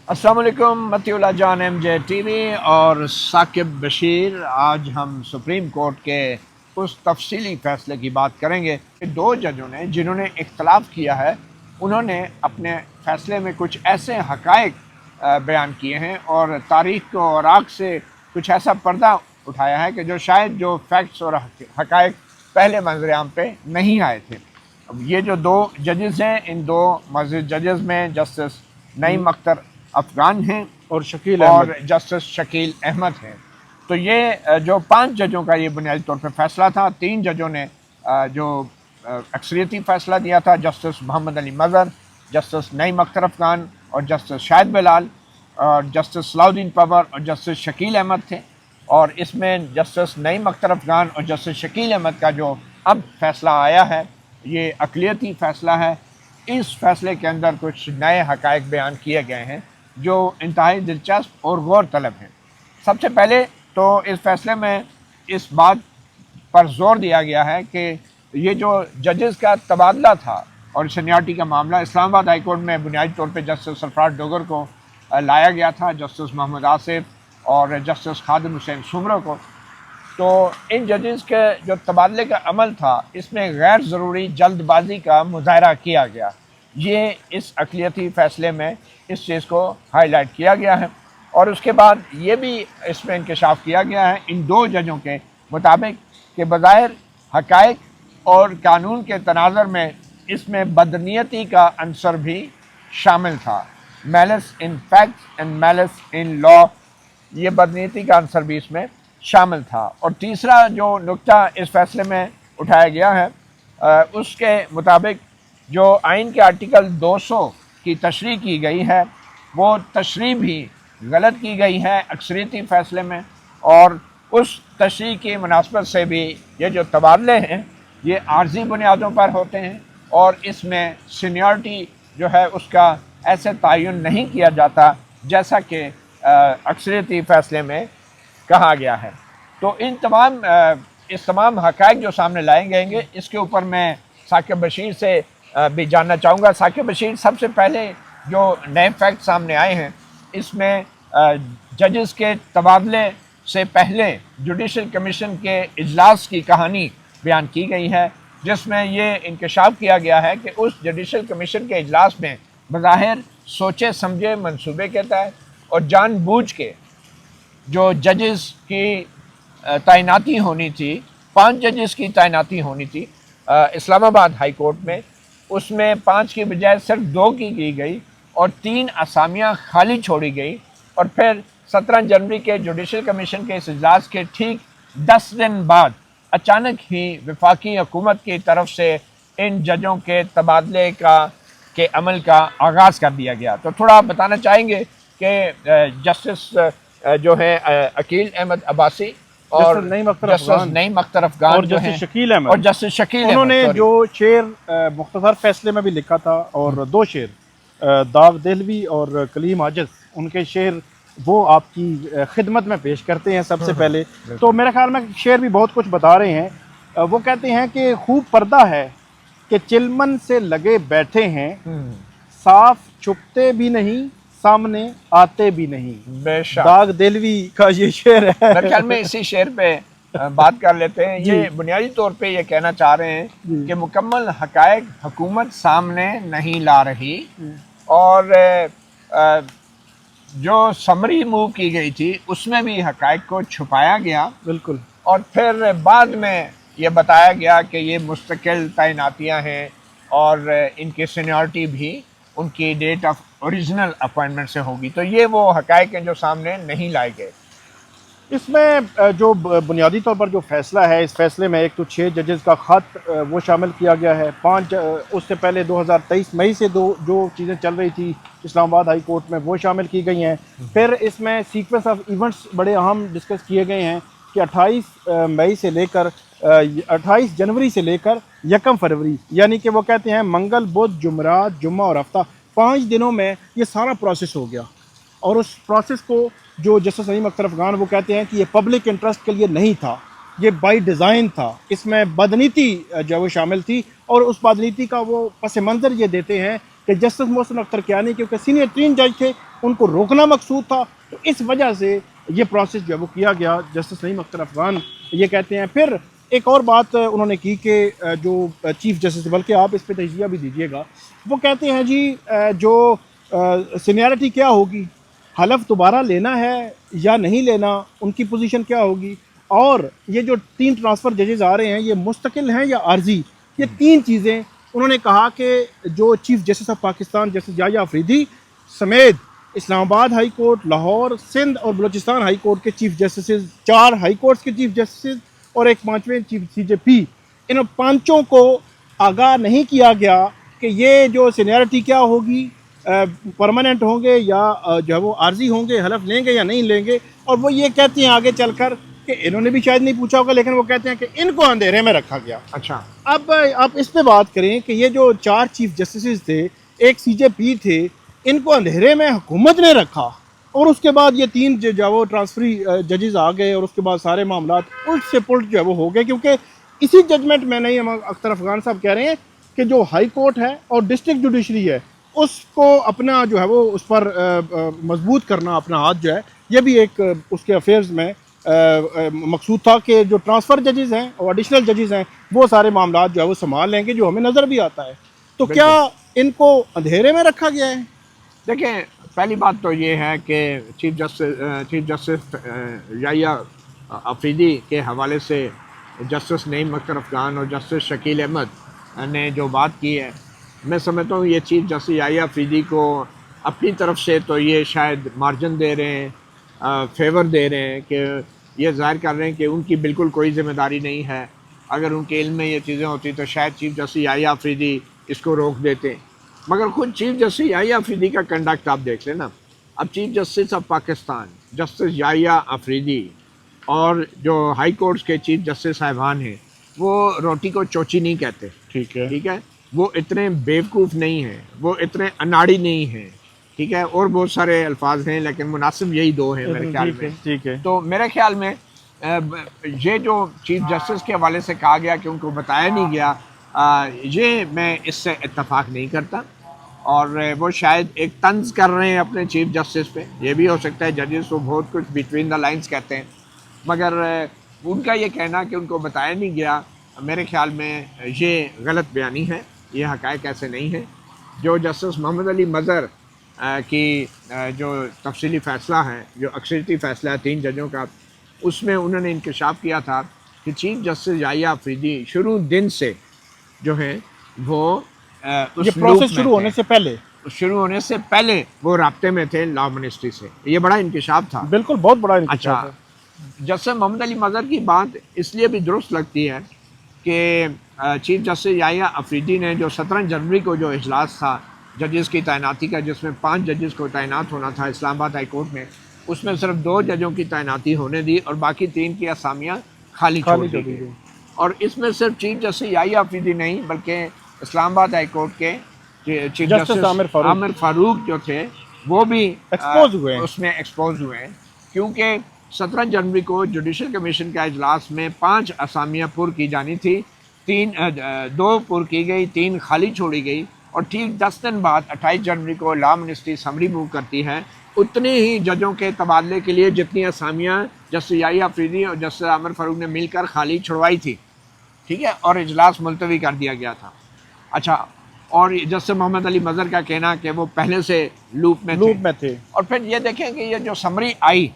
अस्सलाम वालेकुम, मतीउल्लाह जान MJ TV और साकिब बशीर। आज हम सुप्रीम कोर्ट के उस तफसीली फ़ैसले की बात करेंगे। दो जजों ने जिन्होंने इख्तलाफ किया है, उन्होंने अपने फ़ैसले में कुछ ऐसे हक़ाइक़ बयान किए हैं और तारीख़ को औराक़ से कुछ ऐसा पर्दा उठाया है कि जो शायद जो फैक्ट्स और हक़ाइक़ पहले मंज़र-ए-आम पे नहीं आए थे। अब ये जो दो जजेज़ हैं, इन दो मज़ीद जजेज़ में जस्टिस नईम अख्तर अफ़गान हैं और जस्टिस शकील अहमद हैं। तो ये जो 5 जजों का ये बुनियादी तौर पे फ़ैसला था। 3 जजों ने जो अक्सरियती फ़ैसला दिया था, जस्टिस मोहम्मद अली मज़हर, जस्टिस नईम अख्तर अफ़गान और जस्टिस शाहिद बिलाल और जस्टिस सलाउद्दीन पवर और जस्टिस शकील अहमद थे। और इसमें जस्टिस नईम अख्तर अफ़गान और जस्टिस शकील अहमद का जो अब फ़ैसला आया है, ये अक़लियती फ़ैसला है। इस फ़ैसले के अंदर कुछ नए हक़ाइक़ बयान किए गए हैं जो इंतहाई दिलचस्प और गौर तलब हैं। सबसे पहले तो इस फ़ैसले में इस बात पर ज़ोर दिया गया है कि ये जो जजेस का तबादला था और सीनियरिटी का मामला, इस्लामाबाद हाई कोर्ट में बुनियादी तौर पे जस्टिस सरफराज डोगर को लाया गया था, जस्टिस मोहम्मद आसिफ और जस्टिस खादिम हुसैन सुमरो को। तो इन जजेस के जो तबादले का अमल था, इसमें गैर ज़रूरी जल्दबाजी का मुज़ाहरा किया गया। ये इस अक़लियती फ़ैसले में इस चीज़ को हाईलाइट किया गया है। और उसके बाद ये भी इसमें इंकशाफ किया गया है इन दो जजों के मुताबिक कि बज़ाहिर हक़ाइक़ और कानून के तनाज़ुर में इसमें बदनीयती का अंसर भी शामिल था। Malice in fact and malice in law, ये बदनीयती का अंसर भी इसमें शामिल था। और तीसरा जो नुक्ता इस फ़ैसले में उठाया गया है, उसके मुताबिक जो आइन के आर्टिकल 200 की तशरीह की गई है, वो तशरीह भी गलत की गई है अक्सरियती फ़ैसले में। और उस तशरीह की मुनासबत से भी ये जो तबादले हैं, ये आर्जी बुनियादों पर होते हैं और इसमें सीनियरिटी जो है उसका ऐसे तयन नहीं किया जाता जैसा कि अक्सरियती फ़ैसले में कहा गया है। तो इस तमाम हक़ाइक़ जो सामने लाए गएंगे, इसके ऊपर मैं साकिब बशीर से भी जानना चाहूँगा। साकिब बशीर, सबसे पहले जो नए फैक्ट सामने आए हैं, इसमें जजेस के तबादले से पहले जुडिशल कमीशन के इजलास की कहानी बयान की गई है, जिसमें ये इंकशाफ किया गया है कि उस जुडिशल कमीशन के इजलास में बज़ाहिर सोचे समझे मंसूबे के तहत और जानबूझ के जो जजेस की तैनाती होनी थी, 5 जजेस की तैनाती होनी थी इस्लामाबाद हाई कोर्ट में, उसमें 5 की बजाय सिर्फ 2 की गई और 3 असामियाँ खाली छोड़ी गई। और फिर 17 जनवरी के जुडिशल कमीशन के इस इजलास के ठीक 10 दिन बाद अचानक ही वफाकी हुकूमत की तरफ से इन जजों के तबादले के अमल का आगाज़ कर दिया गया। तो थोड़ा आप बताना चाहेंगे कि जस्टिस जो है अकील अहमद अब्बासी और नईम अख्तर अफ़गान और जस्टिस शकील अहमद, उन्होंने जो शेर मुख्तसर फैसले में भी लिखा था और 2 शेर दाग देहलवी और कलीम आजिज़, उनके शेर वो आपकी खिदमत में पेश करते हैं। सबसे पहले तो मेरे ख्याल में शेर भी बहुत कुछ बता रहे हैं। वो कहते हैं कि खूब पर्दा है कि चिलमन से लगे बैठे हैं, साफ छुपते भी नहीं, सामने आते भी नहीं। दाग देलवी का ये शेर है। मेरे ख्याल में इसी शेर पे बात कर लेते हैं। ये बुनियादी तौर पे ये कहना चाह रहे हैं कि मुकम्मल हक़ाइक़ हुकूमत सामने नहीं ला रही और जो समरी मूव की गई थी उसमें भी हक़ाइक़ को छुपाया गया। बिल्कुल। और फिर बाद में ये बताया गया कि ये मुस्तकिल तैनातियाँ हैं और इनकी सीनियरिटी भी उनकी डेट ऑफ ओरिजिनल अपॉइंटमेंट से होगी। तो ये वो हक़ाइक़ हैं जो सामने नहीं लाए गए। इसमें जो बुनियादी तौर पर जो फ़ैसला है, इस फ़ैसले में एक तो 6 जजेस का ख़त वो शामिल किया गया है। 5 उससे पहले 2023 मई से जो चीज़ें चल रही थी इस्लामाबाद हाई कोर्ट में, वो शामिल की गई हैं। फिर इसमें सीक्वेंस ऑफ इवेंट्स बड़े अहम डिस्कस किए गए हैं कि 28 जनवरी से लेकर 1 फरवरी, यानी कि वो कहते हैं मंगल, बुध, जुमरात, जुम्मा और हफ्ता, 5 दिनों में ये सारा प्रोसेस हो गया। और उस प्रोसेस को जो जस्टिस नईम अख्तर अफ़गान वो कहते हैं कि ये पब्लिक इंटरेस्ट के लिए नहीं था, ये बाय डिज़ाइन था, इसमें बदनीति जो वो शामिल थी। और उस बदनीति का वो पस मंज़र ये देते हैं कि जस्टिस मोहसिन अख्तर कियानी क्योंकि सीनियर 3 जज थे, उनको रोकना मकसूद था, तो इस वजह से ये प्रोसेस जो है वो किया गया। जस्टिस नईम अख्तर अफगान ये कहते हैं। फिर एक और बात उन्होंने की कि जो चीफ जस्टिस, बल्कि आप इस पर तजिया भी दीजिएगा, वो कहते हैं जी जो सीनियरिटी क्या होगी, हलफ दोबारा लेना है या नहीं लेना, उनकी पोजीशन क्या होगी, और ये जो 3 ट्रांसफ़र जजेस आ रहे हैं ये मुस्तकिल हैं या आर्जी, ये 3 चीज़ें उन्होंने कहा कि जो chief justice of Pakistan justice Yahya Afridi समेत इस्लामाबाद हाई कोर्ट, लाहौर, सिंध और बलूचिस्तान हाई कोर्ट के चीफ जस्टिस, 4 हाई कोर्ट्स के चीफ जस्टिस और एक 5वें चीफ CJP, इन 5 को आगाह नहीं किया गया कि ये जो सीनियरिटी क्या होगी, परमानेंट होंगे या जो है वो आर्जी होंगे, हलफ लेंगे या नहीं लेंगे। और वो ये कहते हैं आगे चलकर कि इन्होंने भी शायद नहीं पूछा होगा, लेकिन वो कहते हैं कि इनको अंधेरे में रखा गया। अच्छा, अब आप इस पे बात करें कि ये जो 4 चीफ जस्टिस थे, एक CJP थे, इनको अंधेरे में हुकूमत ने रखा, और उसके बाद ये 3 जो वो ट्रांसफरी जजेस आ गए, और उसके बाद सारे मामला उल्ट से पुल्ट जो है वो हो गए। क्योंकि इसी जजमेंट में नहीं, हम अख्तर अफगान साहब कह रहे हैं कि जो हाई कोर्ट है और डिस्ट्रिक्ट जुडिशरी है, उसको अपना जो है वो उस पर मजबूत करना, अपना हाथ जो है, ये भी एक उसके अफेयर्स में मकसूद था कि जो ट्रांसफ़र जजेस हैं और एडिशनल जजेस हैं वो सारे मामला जो है वो संभाल लेंगे, जो हमें नज़र भी आता है। तो क्या इनको अंधेरे में रखा गया है? देखें, पहली बात तो ये है कि चीफ जस्टिस याह्या अफरीदी के हवाले से जस्टिस नईम अख्तर अफगान और जस्टिस शकील अहमद ने जो बात की है, मैं समझता हूँ ये चीफ जस्टिस याह्या अफरीदी को अपनी तरफ से तो ये शायद मार्जिन दे रहे हैं, फेवर दे रहे हैं, कि ये ज़ाहिर कर रहे हैं कि उनकी बिल्कुल कोई ज़िम्मेदारी नहीं है। अगर उनके इल्म में ये चीज़ें होती तो शायद चीफ जस्टिस याह्या अफरीदी इसको रोक देते। मगर खुद चीफ जस्टिस याह्या अफरीदी का कंडक्ट आप देख लेना। अब chief justice of Pakistan justice Yahya Afridi और जो हाई कोर्ट्स के चीफ जस्टिस साहिबान हैं, वो रोटी को चोची नहीं कहते। ठीक है, वो इतने बेवकूफ़ नहीं हैं, वो इतने अनाड़ी नहीं हैं। ठीक है, और बहुत सारे अल्फाज हैं, लेकिन मुनासिब यही 2 हैं मेरे ख्याल में। ठीक है, तो मेरे ख्याल में ये जो चीफ जस्टिस के हवाले से कहा गया कि उनको बताया नहीं गया, ये मैं इससे इत्तफाक नहीं करता। और वो शायद एक तंज कर रहे हैं अपने चीफ जस्टिस पे, ये भी हो सकता है। जजेस को बहुत कुछ बिटवीन द लाइंस कहते हैं, मगर उनका ये कहना कि उनको बताया नहीं गया, मेरे ख्याल में ये गलत बयानी है। ये हक़ाइक़ ऐसे नहीं है। जो जस्टिस मोहम्मद अली मज़हर की जो तफसीली फ़ैसला है, जो अक्सरियती फ़ैसला है 3 जजों का, उसमें उन्होंने इंकशाफ किया था कि चीफ जस्टिस याह्या अफरीदी शुरू दिन से जो है वो ये प्रोसेस शुरू होने से पहले वो राब्ते में थे लॉ मिनिस्ट्री से। ये बड़ा इंकशाफ था, बिल्कुल, बहुत बड़ा इंकशाफ। अच्छा, जस्टिस मोहम्मद अली मज़हर की बात इसलिए भी दुरुस्त लगती है कि चीफ जस्टिस याह्या अफरीदी ने जो 17 जनवरी को जो इजलास था जजेस की तैनाती का, जिसमें 5 जजेस को तैनात होना था इस्लामाबाद हाई कोर्ट में, उसमें सिर्फ 2 जजों की तैनाती होने दी और बाकी 3 की असामियाँ खाली छोड़ दी गई। और इसमें सिर्फ चीफ जस्टिस याह्या अफरीदी नहीं, बल्कि इस्लामाबाद हाई कोर्ट के चीफ जस्टिस आमिर फारूक जो थे वो भी उसमें एक्सपोज हुए हैं। क्योंकि 17 जनवरी को जुडिशल कमीशन का इजलास में 5 असामियाँ पुर की जानी थी, 2 पुर की गई, 3 खाली छोड़ी गई। और ठीक 10 दिन बाद 28 जनवरी को लॉ मिनिस्ट्री समरी मूव करती है उतने ही जजों के तबादले के लिए जितनी असामियाँ जस्टिस याह्या अफरीदी और जस्टिस आमिर फारूक ने मिलकर खाली छुड़वाई थी। ठीक है, और इजलास मुलतवी कर दिया गया था। अच्छा, और जस्टिस मोहम्मद अली मज़हर का कहना कि वो पहले से लूप में थे। और फिर ये देखें कि ये जो summary I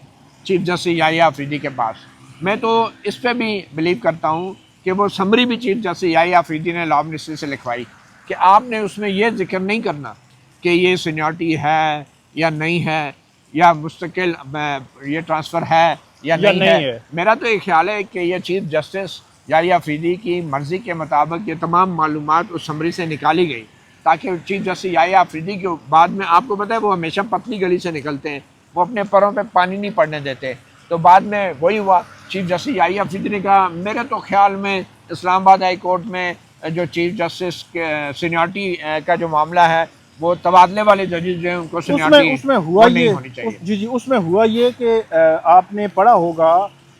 chief justice Yahya Afridi के पास, मैं तो इस पर भी बिलीव करता हूँ कि वो समरी भी चीफ जस्टिस याह्या अफरीदी ने लॉ मिनिस्ट्री से लिखवाई कि आपने उसमें ये जिक्र नहीं करना कि ये सीनियरिटी है या नहीं है, या मुस्तकिल ये ट्रांसफ़र है या नहीं है। मेरा तो ये ख्याल है कि ये चीफ जस्टिस याह्या अफरीदी की मर्ज़ी के मुताबिक ये तमाम मालूमात उस समरी से निकाली गई, ताकि चीफ जस्टिस याह्या अफरीदी के बाद में, आपको पता है वो हमेशा पतली गली से निकलते हैं, वो अपने पैरों पे पानी नहीं पड़ने देते। तो बाद में वही हुआ, चीफ जस्टिस याह्या अफरीदी ने कहा मेरे तो ख्याल में इस्लामाबाद हाई कोर्ट में जो चीफ जस्टिस के सीनियरिटी का जो मामला है, वो तबादले वाले जजेस जो हैं उनको सीनियरिटी उसमें हुआ ये उसमें हुआ ये कि आपने पढ़ा होगा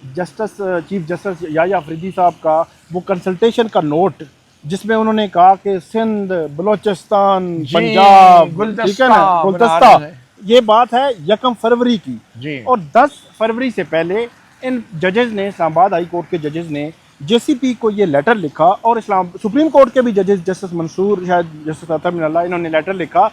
justice chief justice Yahya Afridi साहब का वो कंसल्टेशन का नोट जिसमें उन्होंने कहा कि सिंध, बलोचिस्तान, जी, पंजाब, ठीक है गुलदस्ता ना, बना गुलदस्ता, रहे हैं। ये बात है 1 फरवरी की। जी। और 10 फरवरी से पहले इन जजेस ने, इस्लामाबाद हाई कोर्ट के जजेस ने जेसीपी को ये लेटर लिखा, और सुप्रीम कोर्ट के भी जजेस, जस्टिस मंसूर, शायद जस्टिस अतर मिनल्ला, इन्होंने लेटर लिखा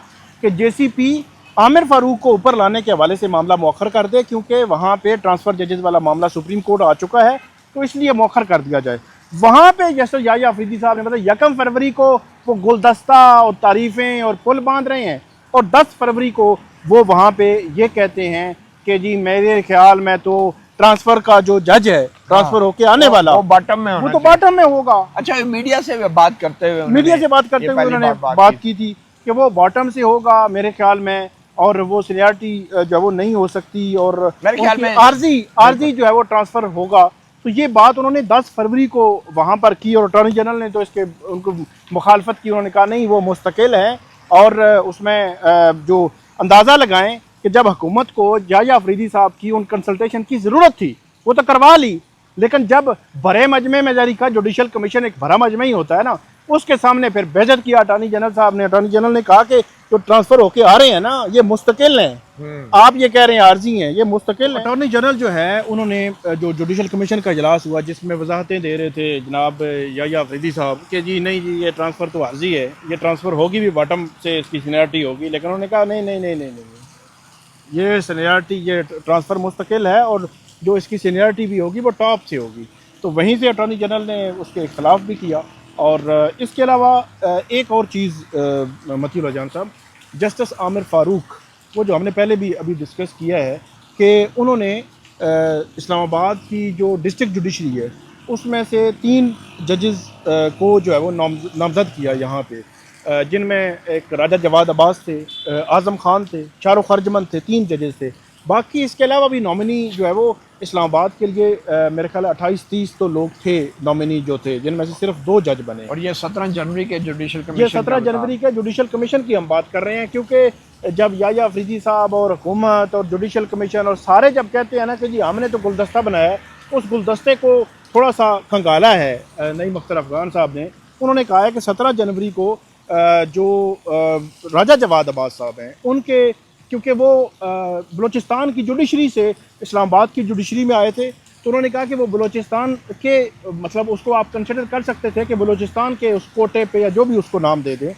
कि जेसीपी आमिर फारूक को ऊपर लाने के हवाले से मामला मौखर कर दे, क्योंकि वहाँ पे ट्रांसफ़र जजेस वाला मामला सुप्रीम कोर्ट आ चुका है, तो इसलिए मौखर कर दिया जाए। वहाँ पे जस्टिस याह्या अफरीदी साहब ने बताया 1 फरवरी को वो गुलदस्ता और तारीफ़ें और पुल बांध रहे हैं, और 10 फरवरी को वो वहाँ पे ये कहते हैं कि जी मेरे ख्याल में तो ट्रांसफ़र का जो जज है, ट्रांसफ़र होके आने वाला, वो बॉटम में वो तो बॉटम में होगा। अच्छा, मीडिया से बात करते हुए मीडिया से बात करते हुए उन्होंने बात की थी कि वो बॉटम से होगा मेरे ख्याल में, और वो सीनियरिटी जो है वो नहीं हो सकती, और मेरे ख्याल में आर्जी जो है वो ट्रांसफ़र होगा। तो ये बात उन्होंने 10 फरवरी को वहाँ पर की, और अटॉर्नी जनरल ने तो इसके उनको मुखालफत की। उन्होंने कहा नहीं, वो मुस्तकिल है, और उसमें जो अंदाज़ा लगाएं कि जब हुकूमत को याह्या अफरीदी साहब की उन कंसल्टेशन की ज़रूरत थी, वो तो करवा ली, लेकिन जब बड़े मजमे में जारी का जुडिशल कमीशन एक बड़ा मजमा ही होता है ना, उसके सामने फिर बेइज्जत किया अटॉर्नी जनरल साहब ने। अटॉर्नी जनरल ने कहा कि जो ट्रांसफ़र होके आ रहे हैं ना, ये मुस्तकिल हैं, आप ये कह रहे हैं आर्जी हैं, ये मुस्तकिल हैं। अटॉर्नी जनरल जो है उन्होंने जो जुडिशल कमीशन का इजलास हुआ, जिसमें वजाहतें दे रहे थे जनाब याह्या अफरीदी साहब कि जी नहीं जी, ये ट्रांसफ़र तो आर्जी है, ये ट्रांसफ़र होगी भी बॉटम से, इसकी सीनियरिटी होगी, लेकिन उन्होंने कहा नहीं नहीं नहीं नहीं नहीं, ये सीनियरिटी, ये ट्रांसफ़र मुस्तकिल है, और जो इसकी सीनियरिटी भी होगी वो टॉप से होगी। तो वहीं से अटॉर्नी जनरल ने उसके खिलाफ भी किया। और इसके अलावा एक और चीज़ मतीउल्लाह जान साहब, जस्टिस आमिर फ़ारूक, वो जो हमने पहले भी अभी डिस्कस किया है कि उन्होंने इस्लामाबाद की जो डिस्ट्रिक्ट जुडिशरी है उसमें से 3 जजेस को जो है वो नामज़द किया यहाँ पे, जिनमें एक राजा जवाद अब्बास थे, आज़म खान थे, शाहरुख अर्जमन थे, 3 जजेस थे। बाकी इसके अलावा भी नॉमिनी जो है वो इस्लामाबाद के लिए मेरे ख्याल 28-30 तो लोग थे नॉमिनी जो थे, जिनमें से सिर्फ 2 जज बने। और ये 17 जनवरी के जुडिशल कमीशन, ये 17 जनवरी के जुडिशल कमीशन की हम बात कर रहे हैं, क्योंकि जब याह्या अफरीदी साहब और हुकूमत और जुडिशल कमीशन और सारे जब कहते हैं ना कि जी हमने तो गुलदस्ता बनाया है, उस गुलदस्ते को थोड़ा सा खंगाला है नईम अख्तर अफगान साहब ने। उन्होंने कहा है कि 17 जनवरी को जो राजा जवाद अब्बास साहब हैं उनके, क्योंकि वो बलूचिस्तान की जुडिशरी से इस्लामाबाद की जुडिशरी में आए थे, तो उन्होंने कहा कि वो बलूचिस्तान के, मतलब उसको आप कंसिडर कर सकते थे कि बलूचिस्तान के उस कोटे पे या जो भी उसको नाम दे दें,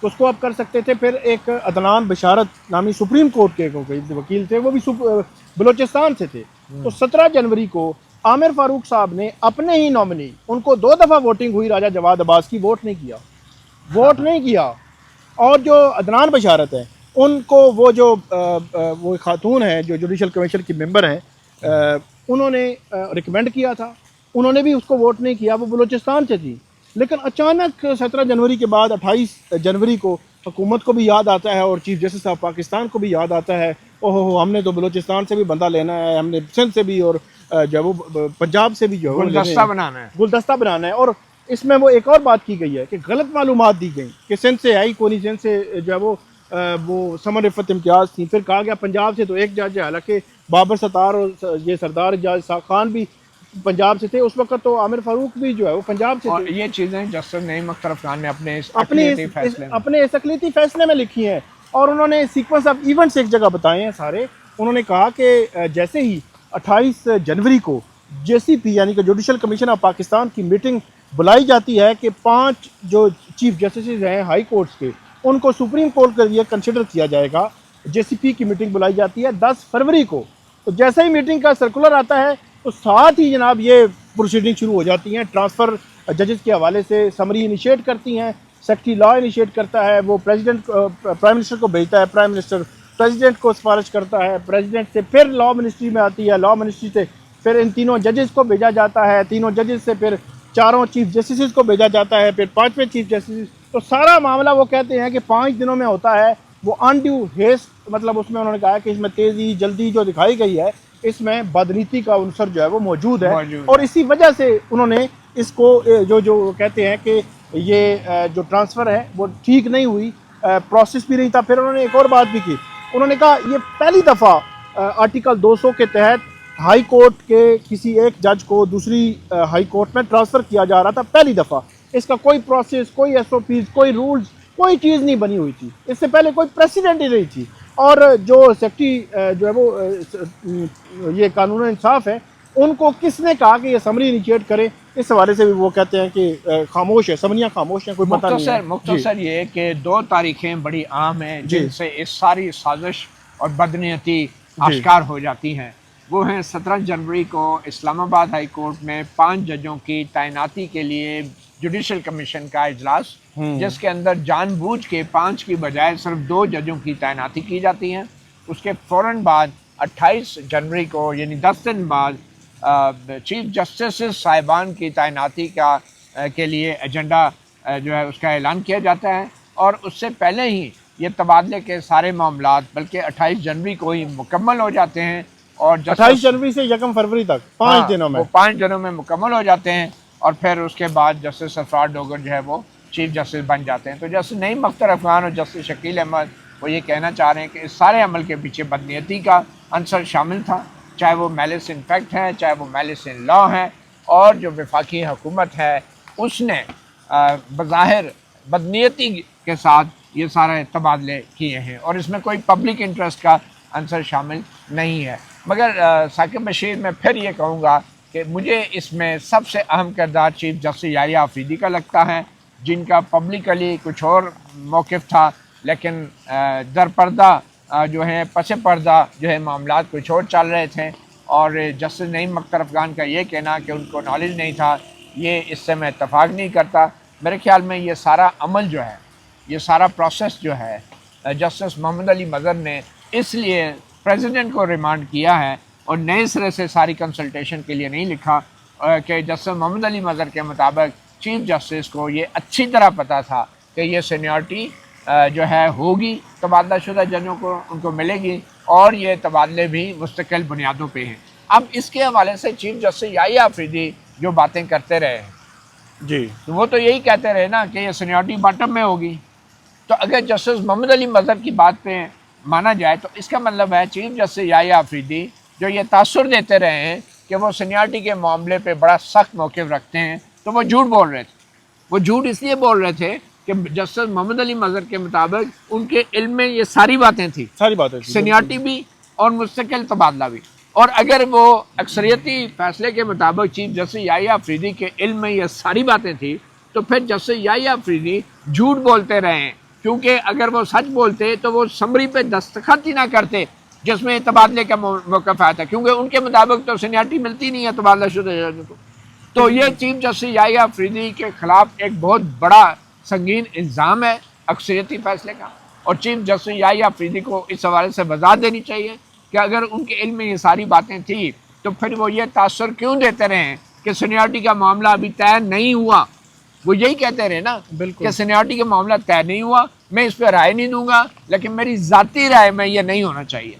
तो उसको आप कर सकते थे। फिर एक अदनान बशारत नामी सुप्रीम कोर्ट के वकील थे, वो भी बलूचिस्तान से थे। तो 17 जनवरी को आमिर फारूक साहब ने अपने ही नॉमिनी, उनको 2 दफ़ा वोटिंग हुई राजा जवाद अब्बास की, वोट नहीं किया। और जो अदनान बशारत है उनको, वो जो वो खातून है जो जुडिशल कमीशन की मेंबर हैं, उन्होंने रिकमेंड किया था, उन्होंने भी उसको वोट नहीं किया, वो बलूचिस्तान से थी। लेकिन अचानक 17 जनवरी के बाद 28 जनवरी को हुकूमत को भी याद आता है और चीफ जस्टिस ऑफ पाकिस्तान को भी याद आता है, ओहो हमने तो बलूचिस्तान से भी बंदा लेना है, हमने सिंध से भी और जो वो पंजाब से भी जो गुलदस्ता बनाना है। और इसमें वो एक और बात की गई है कि गलत मालूमात दी गई कि सिंध से आई कोई नहीं, सिंध से जो है वो समर रिफत इम्तियाज़ थी। फिर कहा गया पंजाब से तो एक जज है, हालांकि बाबर सत्तार और ये सरदार इजाज खान भी पंजाब से थे। उस वक्त तो आमिर फारूक भी जो है वो पंजाब से और थे। ये चीज़ें जस्टिस नईम अख्तर अफगान ने अपने इस अक़लीती फैसले में लिखी हैं, और उन्होंने सीक्वेंस ऑफ इवेंट्स एक जगह बताए हैं सारे। उन्होंने कहा कि जैसे ही 28 जनवरी को JCP यानी कि जुडिशल कमीशन ऑफ पाकिस्तान की मीटिंग बुलाई जाती है कि 5 जो चीफ जस्टिस हैं हाई कोर्ट्स के, उनको सुप्रीम कोर्ट के लिए कंसिडर किया जाएगा। JCP की मीटिंग बुलाई जाती है 10 फरवरी को। तो जैसे ही मीटिंग का सर्कुलर आता है तो साथ ही जनाब ये प्रोसीडिंग शुरू हो जाती हैं। ट्रांसफ़र जजेस के हवाले से समरी इनिशिएट करती हैं, सेक्रेटरी लॉ इनिशिएट करता है, वो प्रेसिडेंट प्राइम मिनिस्टर को भेजता है, प्राइम मिनिस्टर प्रेसिडेंट को सिफारिश करता है, प्रेसिडेंट से फिर लॉ मिनिस्ट्री में आती है, लॉ मिनिस्ट्री से फिर इन तीनों जजेस को भेजा जाता है, तीनों जजेस से फिर 4 चीफ जस्टिस को भेजा जाता है, फिर 5वें चीफ जस्टिस। तो सारा मामला वो कहते हैं कि 5 दिनों में होता है। वो अनड्यू हेस्ट, मतलब उसमें उन्होंने कहा कि इसमें तेज़ी जल्दी जो दिखाई गई है, इसमें बदनीति का अवसर जो है वो मौजूद है। और इसी वजह से उन्होंने इसको जो कहते हैं कि ये जो ट्रांसफ़र है वो ठीक नहीं हुई, प्रोसेस भी नहीं था। फिर उन्होंने एक और बात भी की, उन्होंने कहा ये पहली दफ़ा आर्टिकल 200 के तहत हाई कोर्ट के किसी एक जज को दूसरी हाई कोर्ट में ट्रांसफ़र किया जा रहा था, पहली दफ़ा। इसका कोई प्रोसेस, कोई SOPs, कोई रूल्स, कोई चीज़ नहीं बनी हुई थी। इससे पहले कोई प्रेसिडेंट ही नहीं थी। और जो सेक्रेटरी जो है वो ये कानून इंसाफ है, उनको किसने कहा कि ये समरी इनिशिएट करें, इस हवाले से भी वो कहते हैं कि खामोश है, समरियाँ खामोश हैं, कोई पता नहीं है। मुख्तसर ये कि 2 तारीखें बड़ी अहम हैं जिनसे इस सारी साजिश और बदनीयती आश्कार हो जाती हैं। वो हैं 17 जनवरी को इस्लामाबाद हाई कोर्ट में 5 जजों की तैनाती के लिए जुडिशल कमीशन का इजलास, जिसके अंदर जानबूझ के 5 की बजाय सिर्फ 2 जजों की तैनाती की जाती है। उसके फ़ौरन बाद 28 जनवरी को यानी 10 दिन बाद चीफ जस्टिस साहिबान की तैनाती के लिए एजेंडा जो है उसका ऐलान किया जाता है। और उससे पहले ही ये तबादले के सारे मामलात बल्कि 28 जनवरी को ही मुकम्मल हो जाते हैं और 28 जनवरी से 1 फरवरी तक 5 दिनों में, वो 5 दिनों में मुकम्मल हो जाते हैं। और फिर उसके बाद जस्टिस सरफराज डोगर जो है वो चीफ जस्टिस बन जाते हैं। तो जस्टिस नईम अख्तर अफगान और जस्टिस शकील अहमद वो ये कहना चाह रहे हैं कि इस सारे अमल के पीछे बदनीयती का अंसर शामिल था, चाहे वो मैलिस इन फैक्ट है, चाहे वो मैलिस इन लॉ है। और जो वफाकी हुकूमत है उसने बज़ाहिर बदनीयती के साथ ये सारे तबादले किए हैं और इसमें कोई पब्लिक इंटरेस्ट का अंसर शामिल नहीं है। मगर साकिब बशीर, मैं फिर ये कहूँगा कि मुझे इसमें सबसे अहम किरदार चीफ जस्टिस याहिया अफरीदी का लगता है, जिनका पब्लिकली कुछ और मौक़िफ़ था, लेकिन दरपर्दा जो है पसे पर्दा जो है मामलात कुछ और चल रहे थे। और जस्टिस नईम अख्तर अफगान का ये कहना कि उनको नॉलेज नहीं था, ये इससे मैं इत्तफाक नहीं करता। मेरे ख्याल में ये सारा अमल जो है, ये सारा प्रोसेस जो है, जस्टिस मोहम्मद अली मज़हर ने इसलिए प्रेसिडेंट को रिमांड किया है और नए सिरे से सारी कंसल्टेशन के लिए नहीं लिखा कि जस्टिस मोहम्मद अली मज़हर के मुताबिक चीफ जस्टिस को ये अच्छी तरह पता था कि ये सीनियरिटी जो है होगी, तबादला शुदा जजों को उनको मिलेगी और ये तबादले भी मुस्तकिल बुनियादों पे हैं। अब इसके हवाले से चीफ जस्टिस याहिया अफरीदी जो बातें करते रहे हैं जी, तो वो तो यही कहते रहे ना कि ये सीनियरिटी बॉटम में होगी। तो अगर जस्टिस मोहम्मद अली मज़हर की बात पे माना जाए तो इसका मतलब है चीफ जस्टिस याहिया अफरीदी जो ये तासुर देते रहे हैं कि वो सीनियरिटी के मामले पे बड़ा सख्त मौक़िफ़ रखते हैं, तो वो झूठ बोल रहे थे। वो झूठ इसलिए बोल रहे थे कि जस्टिस मोहम्मद अली मज़हर के मुताबिक उनके इल्म में ये सारी बातें थी, सीनियरिटी भी और मुस्तकिल तबादला भी। और अगर वो अक्सरियती फैसले के मुताबिक चीफ जस्टिस याहिया अफरीदी के इल्म में ये सारी बातें थी, तो फिर जस्टिस याहिया अफरीदी झूठ बोलते रहे, क्योंकि अगर वो सच बोलते तो वो समरी पे दस्तखत ही ना करते जिसमें तबादले का मौक़िफ़ आया था, क्योंकि उनके मुताबिक तो सीनियरिटी मिलती नहीं है तबादला शुदा जजों को। तो ये चीफ जस्टिस याहिया अफरीदी के ख़िलाफ़ एक बहुत बड़ा संगीन इल्ज़ाम है अक्सरियती फैसले का। और चीफ जस्टिस याहिया अफरीदी को इस हवाले से वज़ाहत देनी चाहिए कि अगर उनके इल्म में ये सारी बातें थी तो फिर वो ये तासुर क्यों देते रहे कि सीनियरिटी का मामला अभी तय नहीं हुआ। वो यही कहते रहे ना कि सीनियरिटी का मामला तय नहीं हुआ, मैं इस पर राय नहीं दूंगा, लेकिन मेरी ज़ाती राय में ये नहीं होना चाहिए।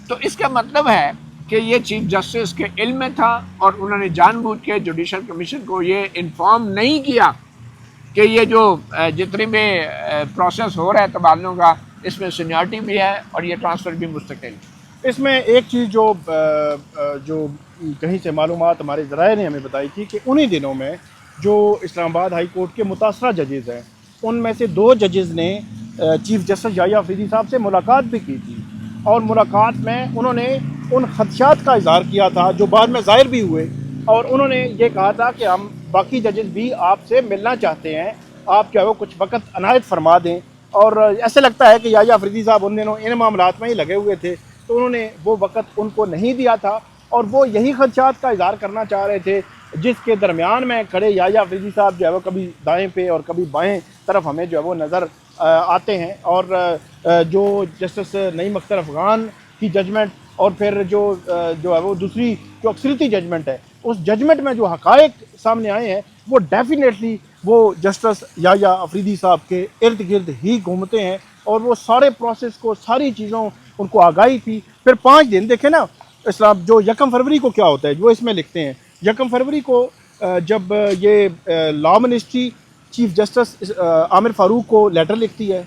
तो इसका मतलब है कि ये चीफ जस्टिस के इल्म में था और उन्होंने जानबूझ के जुडिशल कमीशन को ये इन्फॉर्म नहीं किया कि ये जो जितने भी प्रोसेस हो रहा है तबादलों का, इसमें सीनियरिटी भी है और ये ट्रांसफ़र भी मुस्तकिल। इसमें एक चीज़ जो कहीं से मालूमात हमारे ज़राए ने हमें बताई थी कि उन्हीं दिनों में जो इस्लामाबाद हाई कोर्ट के मुतासरा जजेज़ हैं, उनमें से 2 जजेज़ ने चीफ जस्टिस याहिया अफरीदी साहब से मुलाकात भी की थी और मुलाकात में उन्होंने उन खदशात का इज़हार किया था जो बाद में ज़ाहिर भी हुए। और उन्होंने ये कहा था कि हम बाकी जजेज़ भी आपसे मिलना चाहते हैं, आप क्या वो कुछ वक़्त अनायत फरमा दें। और ऐसे लगता है कि याहिया अफरीदी साहब उन दिनों इन मामलात में ही लगे हुए थे, तो उन्होंने वो वक़्त उनको नहीं दिया था और वो यही खदशात का इज़हार करना चाह रहे थे जिसके दरमियान में खड़े याहिया अफरीदी साहब जो है वो कभी दाएं पे और कभी बाएं तरफ हमें जो है वो नज़र आते हैं। और जो जस्टिस नईम अख्तर अफगान की जजमेंट और फिर जो है वो दूसरी जो अक्सरियती जजमेंट है, उस जजमेंट में जो हक़ाइक़ सामने आए हैं वो डेफिनेटली वो जस्टिस याहिया अफरीदी साहब के इर्द गिर्द ही घूमते हैं और वो सारे प्रोसेस को, सारी चीज़ों उनको आगाही थी। फिर 5 दिन देखें ना, इस्लाम जो 1 फरवरी को क्या होता है वो इसमें लिखते हैं। 1 फरवरी को जब ये law ministry chief justice Aamir Farooq को लेटर लिखती है,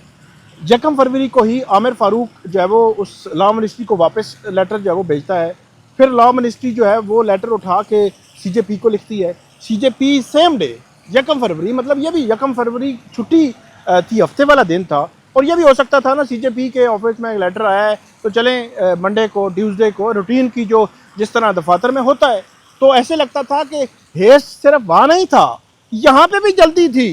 1 फरवरी को ही आमिर फ़ारूक जो है वो उस लॉ मिनिस्ट्री को वापस लेटर जो है वो भेजता है। फिर लॉ मिनिस्ट्री जो है वो लेटर उठा के CJP को लिखती है, CJP सेम डे 1 फरवरी, मतलब ये भी 1 फरवरी छुट्टी थी, हफ्ते वाला दिन था, और ये भी हो सकता था ना सीजेपी के ऑफिस में एक लेटर आया है तो चलें मंडे को, ट्यूसडे को रूटीन की जो जिस तरह दफातर में होता है, तो ऐसे लगता था कि हेस सिर्फ वहाँ नहीं था, यहाँ पे भी जल्दी थी।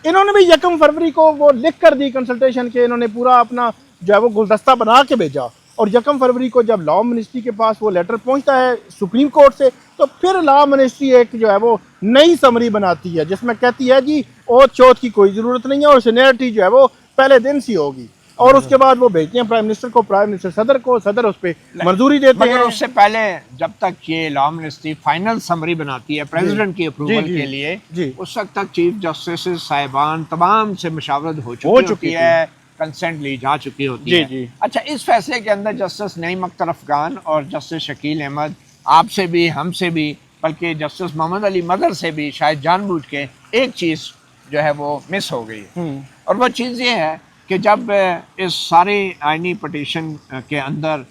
इन्होंने भी 1 फरवरी को वो लिख कर दी कंसल्टेशन के, इन्होंने पूरा अपना जो है वो गुलदस्ता बना के भेजा, और 1 फरवरी को जब लॉ मिनिस्ट्री के पास वो लेटर पहुंचता है सुप्रीम कोर्ट से, तो फिर लॉ मिनिस्ट्री एक जो है वो नई समरी बनाती है जिसमें कहती है जी ओथ चौथ की कोई ज़रूरत नहीं है और सीनियरिटी जो है वो पहले दिन से होगी, और उसके बाद वो भेजते हैं प्राइम मिनिस्टर को, प्राइम मिनिस्टर सदर को, सदर उस पर मंजूरी देते हैं। उससे पहले जब तक ये लॉ मिनिस्ट्री फाइनल समरी बनाती है प्रेसिडेंट की अप्रूवल के लिए, उस वक्त तक चीफ जस्टिस साहिबान तमाम से मशावरत हो चुकी है, कंसेंट ली जा चुकी होती है। अच्छा, इस फैसले के अंदर जस्टिस नईम अख्तर अफगान और जस्टिस शकील अहमद, आपसे भी हमसे भी, बल्कि जस्टिस मोहम्मद अली मदर से भी शायद जानबूझ के एक चीज़ जो है वो मिस हो गई है, और वो चीज़ ये है कि जब इस सारे आइनी पटिशन के अंदर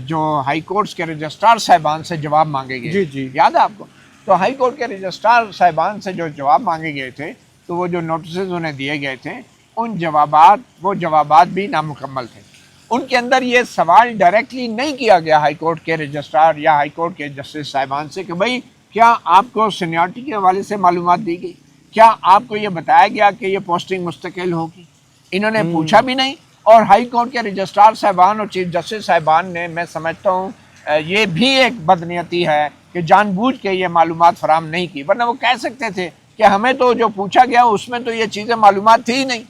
जो हाई कोर्ट्स के रजिस्ट्रार साहिबान से जवाब मांगे गए, याद है आपको, तो हाई कोर्ट के रजिस्ट्रार साहिबान से जो जवाब मांगे गए थे, तो वो जो नोटिस उन्हें दिए गए थे, वो जवाबात भी नामुकम्मल थे। उनके अंदर ये सवाल डायरेक्टली नहीं किया गया हाई कोर्ट के रजिस्ट्रार या हाई कोर्ट के जस्टिस साहिबान से कि भाई क्या आपको सीनियरिटी के हवाले से मालूमात दी गई, क्या आपको ये बताया गया कि ये पोस्टिंग मुस्तकिल होगी। इन्होंने पूछा भी नहीं, और हाई कोर्ट के रजिस्ट्रार साहिबान और चीफ जस्टिस साहिबान ने, मैं समझता हूँ ये भी एक बदनीयती है कि जानबूझ के ये मालूमात फराम नहीं की, वरना वो कह सकते थे कि हमें तो जो पूछा गया उसमें तो ये चीज़ें मालूमात थी ही नहीं।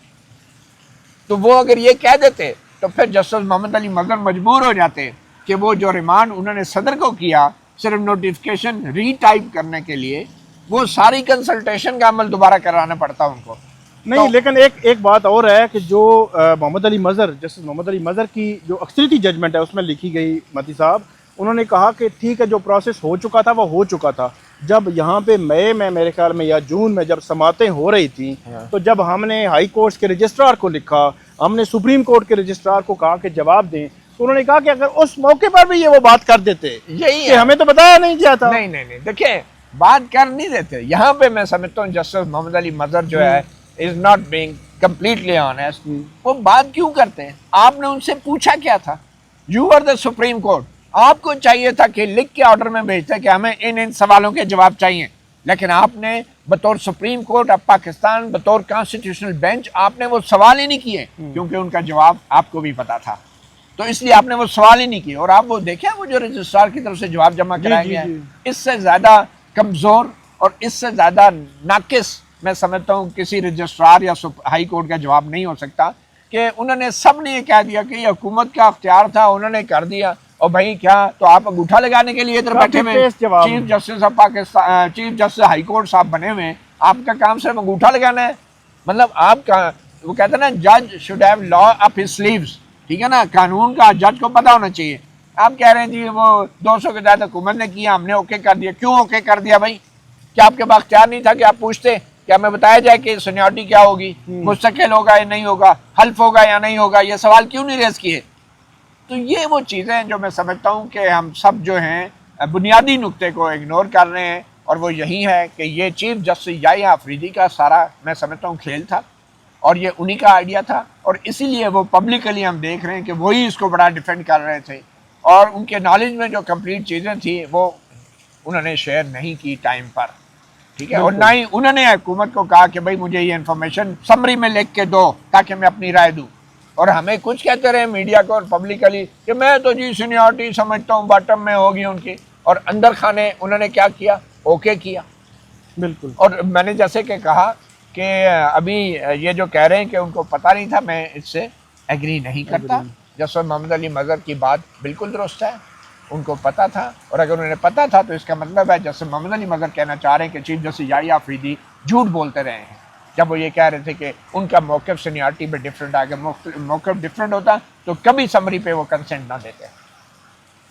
तो वो अगर ये कह देते तो फिर जस्टिस मोहम्मद अली मदर मजबूर हो जाते कि वो जो रिमांड उन्होंने सदर को किया सिर्फ नोटिफिकेशन रीटाइप करने के लिए, वो सारी कंसल्टेशन का अमल दोबारा कराना पड़ता उनको। नहीं, लेकिन एक बात और है कि जो मोहम्मद अली मज़र, जस्टिस मोहम्मद अली मज़र की जो अक्सरियती जजमेंट है उसमें लिखी गई, मती साहब उन्होंने कहा कि ठीक है जो प्रोसेस हो चुका था वो हो चुका था। जब यहाँ पे मई में मेरे ख्याल में या जून में जब समातें हो रही थी, तो जब हमने हाई कोर्ट के रजिस्ट्रार को लिखा, हमने सुप्रीम कोर्ट के रजिस्ट्रार को कहा कि जवाब दें, तो उन्होंने कहा कि अगर उस मौके पर भी ये वो बात कर देते, यही कि हमें तो बताया नहीं गया था। नहीं, देखिए बात कर नहीं देते। यहाँ पे मैं समझता हूँ जस्टिस मोहम्मद अली मज़र जो है is not being completely honest. वो बात क्यों करते हैं? आपने उनसे पूछा क्या था? You are the supreme court, आपको चाहिए था कि लिख के ऑर्डर में भेजते कि हमें इन सवालों के जवाब चाहिए, लेकिन आपने बतौर सुप्रीम कोर्ट ऑफ पाकिस्तान, बतौर कॉन्स्टिट्यूशनल बेंच, आपने वो सवाल ही नहीं किए, क्योंकि उनका जवाब आपको भी पता था, तो इसलिए आपने वो सवाल ही नहीं किए। और आप वो देखें वो जो रजिस्ट्रार की तरफ से जवाब जमा कराया गया है, इससे ज़्यादा कमज़ोर और इससे ज़्यादा नाकिस मैं समझता हूँ किसी रजिस्ट्रार या हाई कोर्ट का जवाब नहीं हो सकता कि उन्होंने सब ने ये कह दिया कि ये हुकूमत का अख्तियार था, उन्होंने कर दिया, और भाई क्या तो आप अंगूठा लगाने के लिए इधर बैठे हुए chief justice of Pakistan, chief justice high court साहब बने हुए, आपका काम सिर्फ अंगूठा लगाना है? मतलब आपका वो कहते हैं ना, जज should have law up his sleeves, ठीक है ना, कानून का जज को पता होना चाहिए। आप कह रहे हैं जी वो 200 के तहत हुकूमत ने किया, हमने ओके कर दिया। क्यों ओके कर दिया भाई? क्या आपके पास अख्तियार नहीं था कि आप पूछते कि हमें बताया जाए कि सीनियरिटी क्या होगी, मुस्तकिल होगा या नहीं होगा, हल्फ होगा या नहीं होगा? ये सवाल क्यों नहीं रेज किए? तो ये वो चीज़ें हैं जो मैं समझता हूँ कि हम सब जो हैं बुनियादी नुक्ते को इग्नोर कर रहे हैं, और वो यही है कि ये चीफ जस्टिस याहिया अफरीदी का सारा मैं समझता हूँ खेल था, और ये उन्हीं का आइडिया था, और इसीलिए वो पब्लिकली हम देख रहे हैं कि वही इसको बड़ा डिफेंड कर रहे थे, और उनके नॉलेज में जो कंप्लीट चीज़ें थी वो उन्होंने शेयर नहीं की टाइम पर, ठीक है। और ना ही उन्होंने हुकूमत को कहा कि भाई मुझे ये इन्फॉर्मेशन समरी में लिख के दो ताकि मैं अपनी राय दूँ, और हमें कुछ कहते रहे मीडिया को और पब्लिकली कि मैं तो जी सीनियरिटी समझता हूँ बॉटम में होगी उनकी, और अंदर खाने उन्होंने क्या किया? ओके किया। बिल्कुल। और मैंने जैसे कि कहा कि अभी ये जो कह रहे हैं कि उनको पता नहीं था, मैं इससे एग्री नहीं करता। जस्टिस मोहम्मद अली मज़र की बात बिल्कुल दुरुस्त है, उनको पता था, और अगर उन्हें पता था तो इसका मतलब है जस्टिस मोहम्मद अली मज़र कहना चाह रहे हैं कि चीफ जस्टिस याहिया अफरीदी झूठ बोलते रहे हैं जब वो ये कह रहे थे कि उनका मौक़िफ़ सीनियरिटी में डिफरेंट आ गया। मौक़िफ़ डिफरेंट होता तो कभी समरी पे वो कंसेंट ना देते।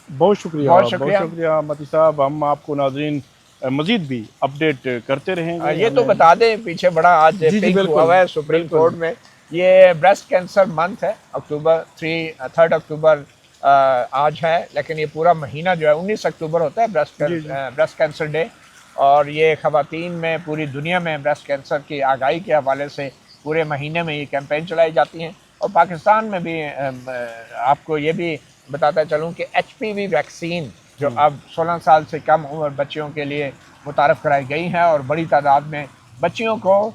बहुत शुक्रिया मती साहब। हम आपको नाज़रीन मजीद भी अपडेट करते रहेंगे। ये तो बता दें, पीछे बड़ा आज पिक हुआ है सुप्रीम कोर्ट में, ये ब्रेस्ट कैंसर मंथ है, अक्टूबर 3 अक्टूबर आज है, लेकिन ये पूरा महीना जो है 19 अक्टूबर होता है ब्रेस्ट कैंसर डे, और ये ख़वातीन में पूरी दुनिया में ब्रेस्ट कैंसर की आगाही के हवाले से पूरे महीने में ये कैंपेन चलाई जाती हैं। और पाकिस्तान में भी आपको ये भी बताता चलूँ कि HPV वैक्सीन जो अब 16 साल से कम उम्र बच्चियों के लिए मुतारफ़ कराई गई है और बड़ी तादाद में बच्चियों को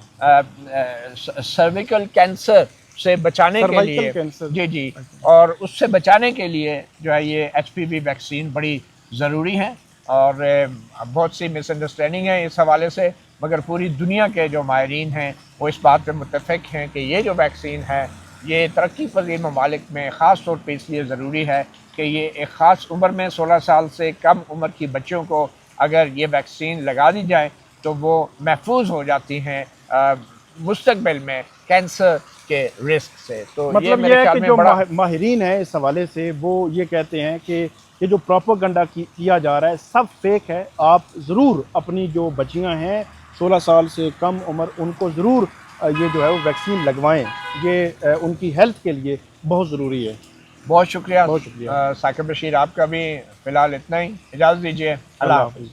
सर्विकल कैंसर से बचाने के लिए जी जी और उससे बचाने के लिए जो है ये HPV वैक्सीन बड़ी ज़रूरी है। और बहुत सी मिसअंडरस्टैंडिंग है इस हवाले से, मगर पूरी दुनिया के जो माहिरीन हैं वो इस बात पे मुत्तफ़िक़ हैं कि ये जो वैक्सीन है ये तरक्की पज़ीर ममालिक में ख़ास तौर पे इसलिए ज़रूरी है कि ये एक ख़ास उम्र में 16 साल से कम उम्र की बच्चियों को अगर ये वैक्सीन लगा दी जाए तो वो महफूज हो जाती हैं मुस्तक़बिल में कैंसर के रिस्क से। तो मतलब ये है कि जो माहिरीन है इस हवाले से वो ये कहते हैं कि ये जो प्रोपेगेंडा किया जा रहा है सब फेक है। आप ज़रूर अपनी जो बच्चियां हैं 16 साल से कम उम्र उनको ज़रूर ये जो है वो वैक्सीन लगवाएं, ये उनकी हेल्थ के लिए बहुत ज़रूरी है। बहुत शुक्रिया साकिब बशीर, आपका भी फ़िलहाल इतना ही, इजाज़त दीजिए, अल्लाह हाफ़िज़।